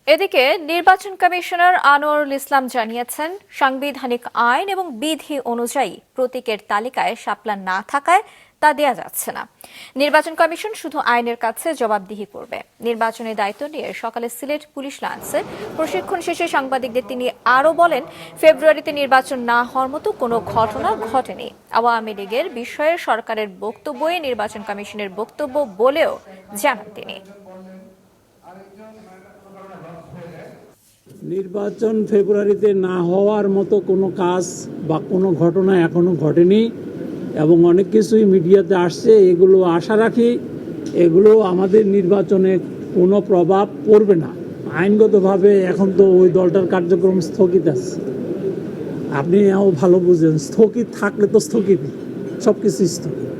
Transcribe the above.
এদিকে নির্বাচন কমিশনার আনোয়ারুল ইসলাম জানিয়েছেন, সাংবিধানিক আইন এবং বিধি অনুযায়ী প্রতীকের তালিকায় শাপলা না থাকায় তা দেয়া যাচ্ছে না। নির্বাচন কমিশন শুধু আইনের কাছে জবাবদিহি করবে। নির্বাচনের দায়িত্ব নিয়ে সকালে সিলেট পুলিশ লাইন্সে প্রশিক্ষণ শেষে সাংবাদিকদের তিনি আরও বলেন, ফেব্রুয়ারিতে নির্বাচন না হওয়ার মতো কোনো ঘটনা ঘটেনি। আওয়ামী লীগের বিষয়ে সরকারের বক্তব্যই নির্বাচন কমিশনের বক্তব্য বলেও জানান তিনি। নির্বাচন ফেব্রুয়ারিতে না হওয়ার মতো কোনো কাজ বা কোনো ঘটনা এখনো ঘটেনি এবং অনেক কিছুই মিডিয়াতে আসছে। এগুলো আশা রাখি এগুলো আমাদের নির্বাচনে কোনো প্রভাব পড়বে না। আইনগতভাবে এখন তো ওই দলটার কার্যক্রম স্থগিত আছে। আপনি ভালো বুঝেন, স্থগিত থাকলে তো স্থগিত, সব কিছু স্থগিত।